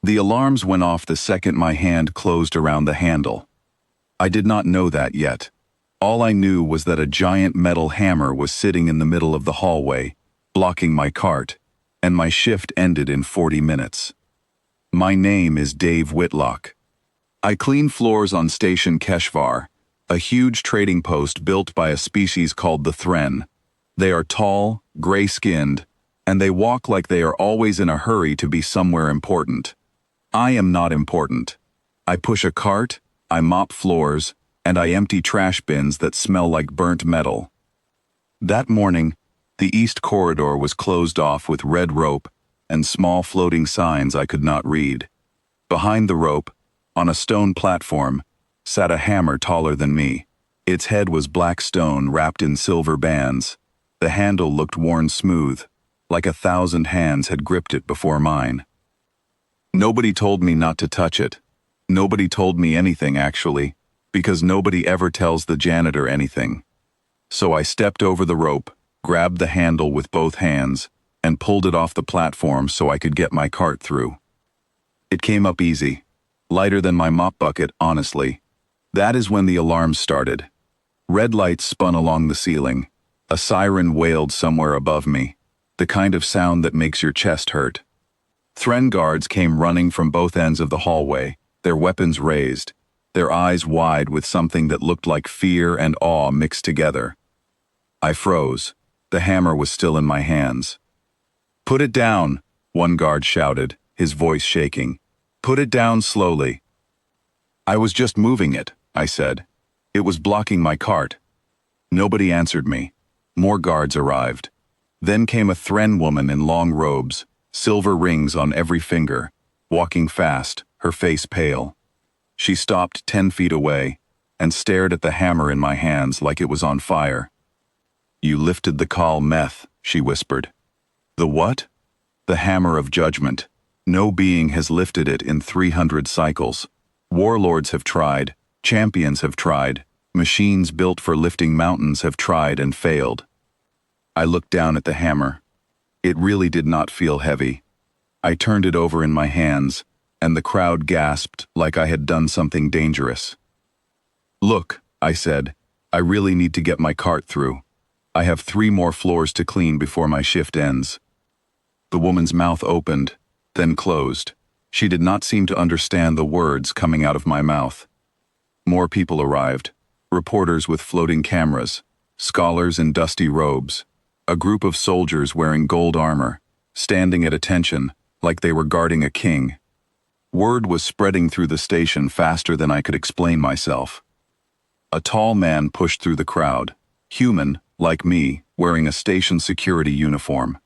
The alarms went off the second my hand closed around the handle. I did not know that yet. All I knew was that a giant metal hammer was sitting in the middle of the hallway, blocking my cart, and my shift ended in 40 minutes. My name is Dave Whitlock. I clean floors on Station HFY, a huge trading post built by a species called the Thren. They are tall, gray-skinned, and they walk like they are always in a hurry to be somewhere important. I am not important. I push a cart, I mop floors, and I empty trash bins that smell like burnt metal. That morning, the east corridor was closed off with red rope and small floating signs I could not read. Behind the rope, on a stone platform, sat a hammer taller than me. Its head was black stone wrapped in silver bands. The handle looked worn smooth, like 1,000 hands had gripped it before mine. Nobody told me not to touch it. Nobody told me anything, actually, because nobody ever tells the janitor anything. So I stepped over the rope, grabbed the handle with both hands, and pulled it off the platform so I could get my cart through. It came up easy, lighter than my mop bucket, honestly. That is when the alarms started. Red lights spun along the ceiling. A siren wailed somewhere above me, the kind of sound that makes your chest hurt. Thren guards came running from both ends of the hallway, their weapons raised, their eyes wide with something that looked like fear and awe mixed together. I froze. The hammer was still in my hands. "Put it down," one guard shouted, his voice shaking. "Put it down slowly." "I was just moving it," I said. "It was blocking my cart." Nobody answered me. More guards arrived. Then came a Thren woman in long robes, silver rings on every finger, walking fast, her face pale. She stopped 10 feet away and stared at the hammer in my hands like it was on fire. "You lifted the Kal Meth," she whispered. "The what?" "The hammer of judgment. No being has lifted it in 300 cycles. Warlords have tried, champions have tried, machines built for lifting mountains have tried and failed." I looked down at the hammer. It really did not feel heavy. I turned it over in my hands, and the crowd gasped like I had done something dangerous. "Look," I said, "I really need to get my cart through. I have 3 more floors to clean before my shift ends." The woman's mouth opened, then closed. She did not seem to understand the words coming out of my mouth. More people arrived, reporters with floating cameras, scholars in dusty robes, a group of soldiers wearing gold armor, standing at attention like they were guarding a king. Word was spreading through the station faster than I could explain myself. A tall man pushed through the crowd, human, like me, wearing a station security uniform.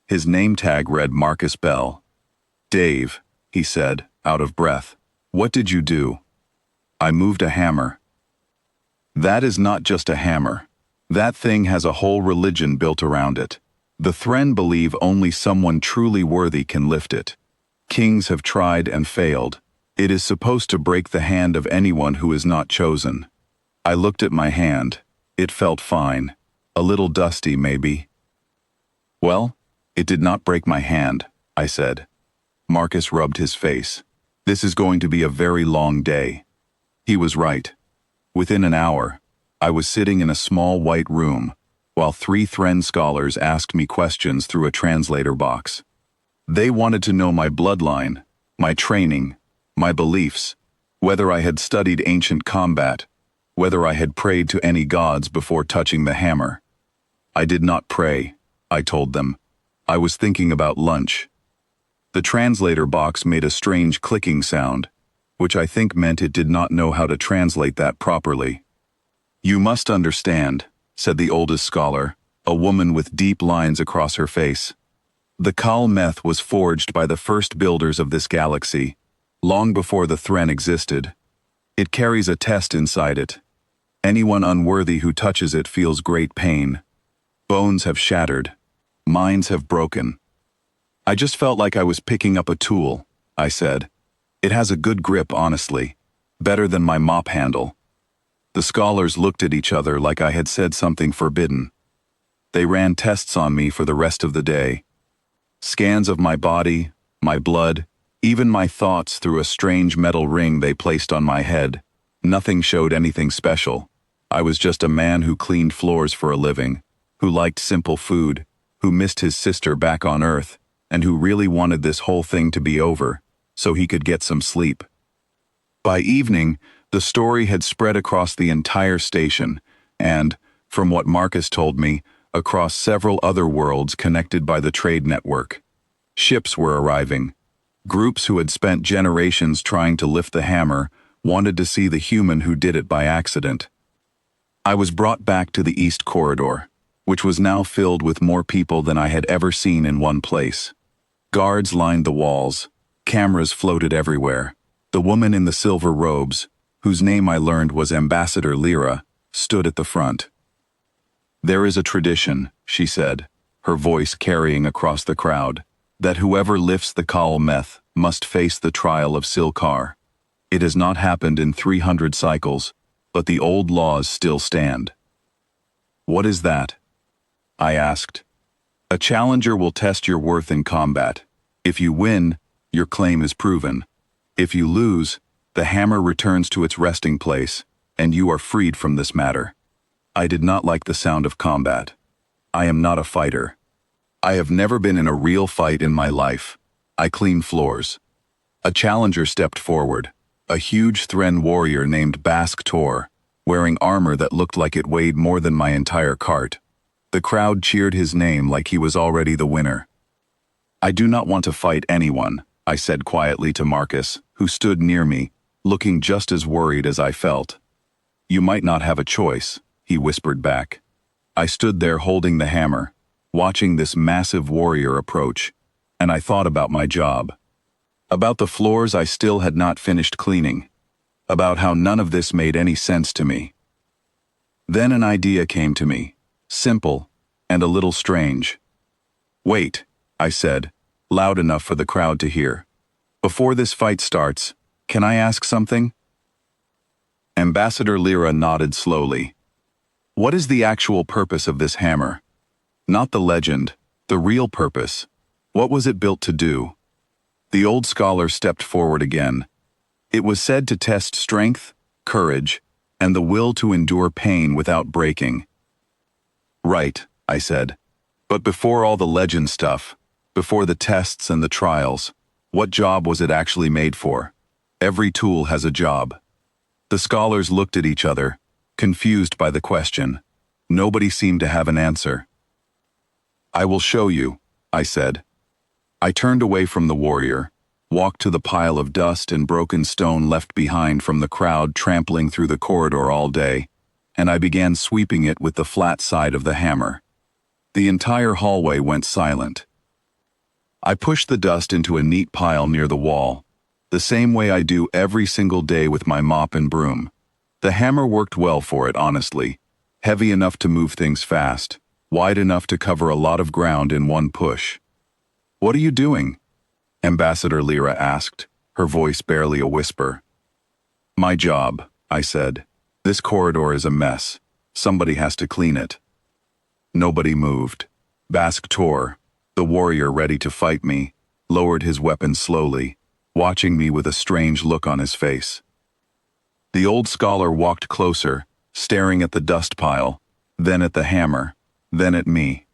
His name tag read Marcus Bell. "Dave," he said, out of breath. "What did you do?" "I moved a hammer." "That is not just a hammer. That thing has a whole religion built around it. The Thren believe only someone truly worthy can lift it. Kings have tried and failed. It is supposed to break the hand of anyone who is not chosen." I looked at my hand. It felt fine. A little dusty, maybe. "Well, it did not break my hand," I said. Marcus rubbed his face. "This is going to be a very long day." He was right. Within an hour, I was sitting in a small white room, while 3 Thren scholars asked me questions through a translator box. They wanted to know my bloodline, my training, my beliefs, whether I had studied ancient combat, whether I had prayed to any gods before touching the hammer. I did not pray, I told them. I was thinking about lunch. The translator box made a strange clicking sound, which I think meant it did not know how to translate that properly. "You must understand," said the oldest scholar, a woman with deep lines across her face. "The Kal Meth was forged by the first builders of this galaxy, long before the Thren existed. It carries a test inside it. Anyone unworthy who touches it feels great pain. Bones have shattered. Minds have broken." "I just felt like I was picking up a tool," I said. "It has a good grip, honestly. Better than my mop handle." The scholars looked at each other like I had said something forbidden. They ran tests on me for the rest of the day. Scans of my body, my blood, Even my thoughts through a strange metal ring they placed on my head. Nothing showed anything special. I was just a man who cleaned floors for a living, who liked simple food, who missed his sister back on Earth, and who really wanted this whole thing to be over, so he could get some sleep. By evening, the story had spread across the entire station, and, from what Marcus told me, across several other worlds connected by the trade network. Ships were arriving. Groups who had spent generations trying to lift the hammer wanted to see the human who did it by accident. I was brought back to the East Corridor, which was now filled with more people than I had ever seen in one place. Guards lined the walls. Cameras floated everywhere. The woman in the silver robes, whose name I learned was Ambassador Lyra, stood at the front. "There is a tradition," she said, her voice carrying across the crowd, "that whoever lifts the Kaal Meth must face the trial of Silkar. It has not happened in 300 cycles, but the old laws still stand." "What is that?" I asked. "A challenger will test your worth in combat. If you win, your claim is proven. If you lose, the hammer returns to its resting place, and you are freed from this matter." I did not like the sound of combat. I am not a fighter. I have never been in a real fight in my life. I clean floors. A challenger stepped forward, a huge Thren warrior named Bask Tor, wearing armor that looked like it weighed more than my entire cart. The crowd cheered his name like he was already the winner. "I do not want to fight anyone," I said quietly to Marcus, who stood near me, looking just as worried as I felt. "You might not have a choice," he whispered back. I stood there holding the hammer, watching this massive warrior approach, and I thought about my job. About the floors I still had not finished cleaning. About how none of this made any sense to me. Then an idea came to me, simple and a little strange. "Wait," I said, loud enough for the crowd to hear. "Before this fight starts, can I ask something?" Ambassador Lyra nodded slowly. "What is the actual purpose of this hammer? Not the legend, the real purpose. What was it built to do?" The old scholar stepped forward again. "It was said to test strength, courage, and the will to endure pain without breaking." "Right," I said. "But before all the legend stuff, before the tests and the trials, what job was it actually made for? Every tool has a job." The scholars looked at each other, confused by the question. Nobody seemed to have an answer. "I will show you," I said. I turned away from the warrior, walked to the pile of dust and broken stone left behind from the crowd trampling through the corridor all day, and I began sweeping it with the flat side of the hammer. The entire hallway went silent. I pushed the dust into a neat pile near the wall, the same way I do every single day with my mop and broom. The hammer worked well for it, honestly. Heavy enough to move things fast, wide enough to cover a lot of ground in one push. "What are you doing?" Ambassador Lyra asked, her voice barely a whisper. "My job," I said. "This corridor is a mess. Somebody has to clean it." Nobody moved. Bask Tor, the warrior ready to fight me, lowered his weapon slowly, watching me with a strange look on his face. The old scholar walked closer, staring at the dust pile, then at the hammer, then at me.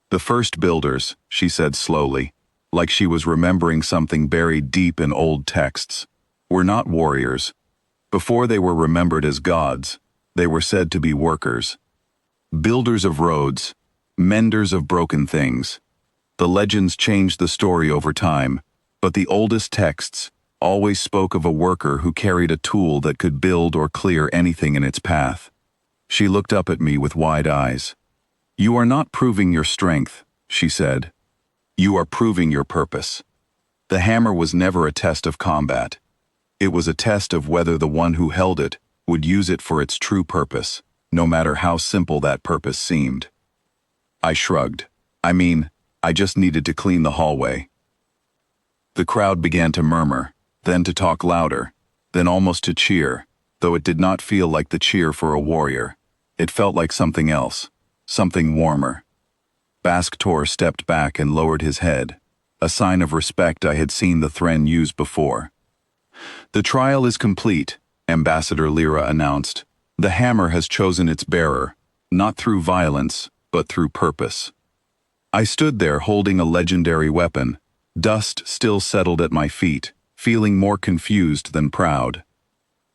"The first builders," she said slowly, like she was remembering something buried deep in old texts, "were not warriors. Before they were remembered as gods, they were said to be workers. Builders of roads, menders of broken things. The legends changed the story over time, but the oldest texts always spoke of a worker who carried a tool that could build or clear anything in its path." She looked up at me with wide eyes. "You are not proving your strength," she said. "You are proving your purpose. The hammer was never a test of combat. It was a test of whether the one who held it would use it for its true purpose, no matter how simple that purpose seemed." I shrugged. I just needed to clean the hallway. The crowd began to murmur, then to talk louder, then almost to cheer, though it did not feel like the cheer for a warrior. It felt like something else, something warmer. Bask Tor stepped back and lowered his head. a sign of respect I had seen the Thren use before. "The trial is complete," Ambassador Lyra announced. "The hammer has chosen its bearer, not through violence, but through purpose." I stood there holding a legendary weapon, dust still settled at my feet, feeling more confused than proud.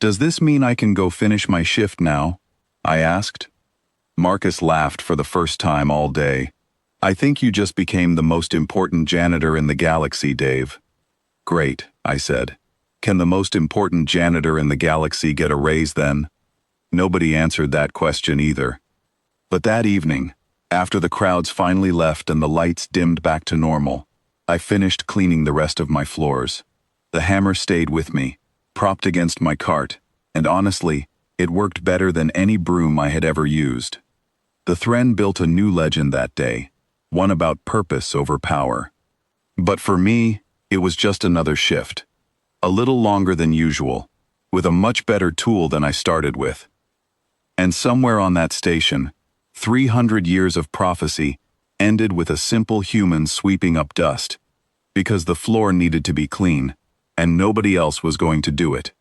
"Does this mean I can go finish my shift now?" I asked. Marcus laughed for the first time all day. "I think you just became the most important janitor in the galaxy, Dave." "Great," I said. "Can the most important janitor in the galaxy get a raise then?" Nobody answered that question either. But that evening, after the crowds finally left and the lights dimmed back to normal, I finished cleaning the rest of my floors. The hammer stayed with me, propped against my cart, and honestly, it worked better than any broom I had ever used. The Thren built a new legend that day, one about purpose over power. But for me, it was just another shift. A little longer than usual, with a much better tool than I started with. And somewhere on that station, 300 years of prophecy ended with a simple human sweeping up dust, because the floor needed to be clean, and nobody else was going to do it.